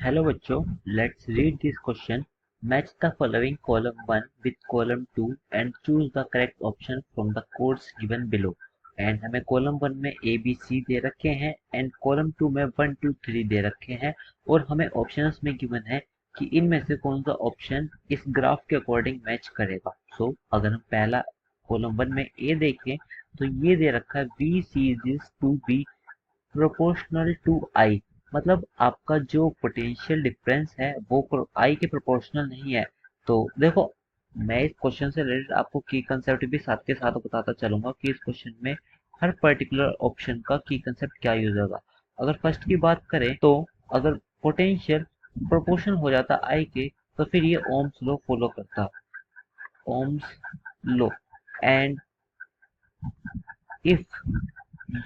Hello बच्चों, let's read this question. Match the following column 1 with column 2 and choose the correct option from the codes given below. And हमें column 1 में A B C दे रखे हैं and column 2 में 1 2 3 दे रखे हैं और हमें ऑप्शंस में गिवन है कि इनमें से कौन सा ऑप्शन इस ग्राफ के अकॉर्डिंग मैच करेगा। सो अगर हम पहला कॉलम 1 में ए देखें तो ये दे रखा है we see this to be proportional to I. मतलब आपका जो पोटेंशियल डिफरेंस है वो आई के प्रोपोर्शनल नहीं है। तो देखो, मैं इस क्वेश्चन से रिलेटेड आपको की कंसेप्ट भी साथ के साथ बताता चलूंगा कि इस क्वेश्चन में हर पर्टिकुलर ऑप्शन का की कंसेप्ट क्या यूज होगा। अगर फर्स्ट की बात करें तो अगर पोटेंशियल प्रोपोर्शनल हो जाता आई के तो फिर ये ओम्स लॉ फॉलो करता। Ohm's law and if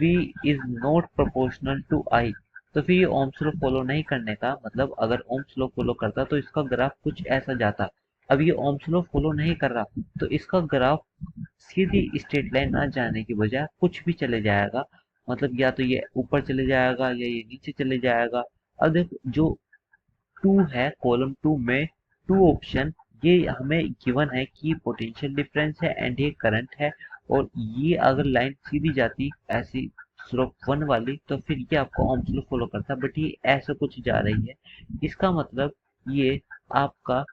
V is not proportional to I, तो फिर ये ओम्स लॉ फॉलो नहीं करने का मतलब अगर ओम्स लॉ फॉलो करता तो इसका ग्राफ कुछ ऐसा जाता। अब ये ओम्स लॉ फॉलो नहीं कर रहा तो इसका ग्राफ सीधी स्ट्रेट लाइन ना जाने की बजाय कुछ भी चले जाएगा। मतलब या तो ये ऊपर चले जाएगा या ये नीचे चले जाएगा। अब देखो, जो टू है कॉलम टू में टू ऑप्शन, ये हमें गिवन है कि पोटेंशियल डिफरेंस है एंड ये करंट है। और ये अगर लाइन सीधी जाती ऐसी स्लोप 1 वाली तो फिर ये आपको ओम्स लॉ फॉलो करता, बट ये ऐसा कुछ जा रही है। इसका मतलब ये आपका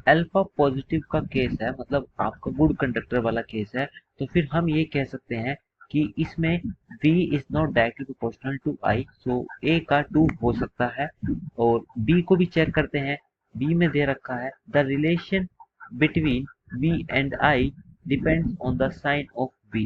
अल्फा पॉजिटिव का केस है, मतलब आपका गुड कंडक्टर वाला केस है। तो फिर हम ये कह सकते हैं कि इसमें V is not directly proportional to I, so A का 2 हो सकता है। और B को भी चेक करते हैं। B में दे रखा है the relation between V and I depends on the sign of V।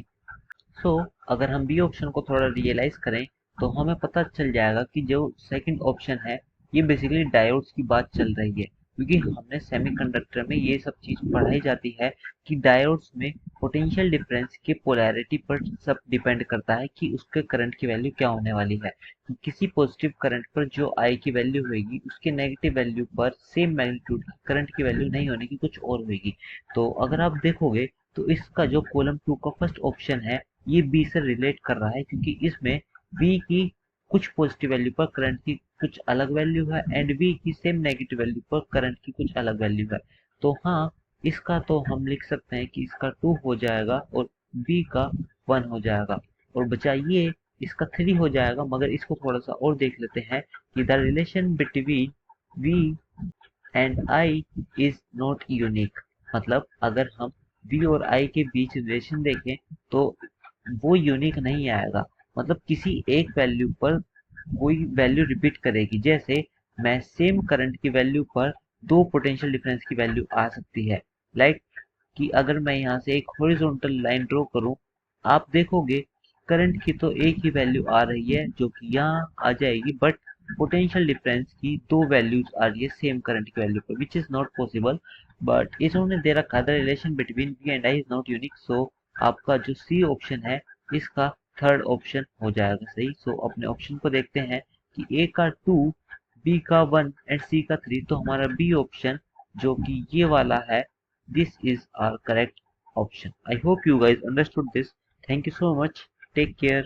So अगर हम बी ऑप्शन को थोड़ा रियलाइज करें तो हमें पता चल जाएगा कि जो सेकंड ऑप्शन है ये बेसिकली डायोड्स की बात चल रही है, क्योंकि हमने सेमीकंडक्टर में ये सब चीज पढ़ाई जाती है कि डायोड्स में पोटेंशियल डिफरेंस के पोलैरिटी पर सब डिपेंड करता है कि उसके करंट की वैल्यू क्या होने वाली है। कि किसी पॉजिटिव करंट पर जो आई की वैल्यू होगी उसके नेगेटिव वैल्यू पर सेम मैग्नीट्यूड की करंट की वैल्यू नहीं होने की कुछ और होगी। तो अगर आप देखोगे तो इसका जो कॉलम 2 का फर्स्ट ऑप्शन है ये बी से रिलेट कर रहा है, क्योंकि इसमें बी की कुछ पॉजिटिव वैल्यू पर करंट की कुछ अलग वैल्यू है एंड बी की सेम नेगेटिव वैल्यू पर करंट की कुछ अलग वैल्यू है। तो हाँ, इसका तो हम लिख सकते हैं कि इसका 2 हो जाएगा और बी का 1 हो जाएगा। और बचा ये इसका 3 हो जाएगा, मगर इसको थोड़ा सा और देख लेते हैं कि the relation between V and I is not unique. मतलब अगर हम वी और आई के बीच रिलेशन देखें तो वो यूनिक नहीं आएगा। मतलब किसी एक वैल्यू पर वही वैल्यू रिपीट करेगी। जैसे मैं सेम करंट की वैल्यू पर दो पोटेंशियल डिफरेंस की वैल्यू आ सकती है। लाइक कि अगर मैं यहाँ से एक हॉरिजॉन्टल लाइन ड्रॉ करूँ, आप देखोगे करंट की तो एक ही वैल्यू आ रही है जो कि यहाँ आ जाएगी, बट पोटेंशियल डिफरेंस की दो वैल्यूज आ रही है सेम करंट की वैल्यू पर, which is not possible. But इन्होंने दे रखा है the relation between V and I is not unique. So आपका जो सी ऑप्शन है इसका थर्ड ऑप्शन हो जाएगा सही। सो अपने ऑप्शन को देखते हैं कि ए का 2, बी का 1 एंड सी का 3। तो हमारा बी ऑप्शन जो कि ये वाला है, this is our correct option. I hope you guys understood this. Thank you so much. Take care.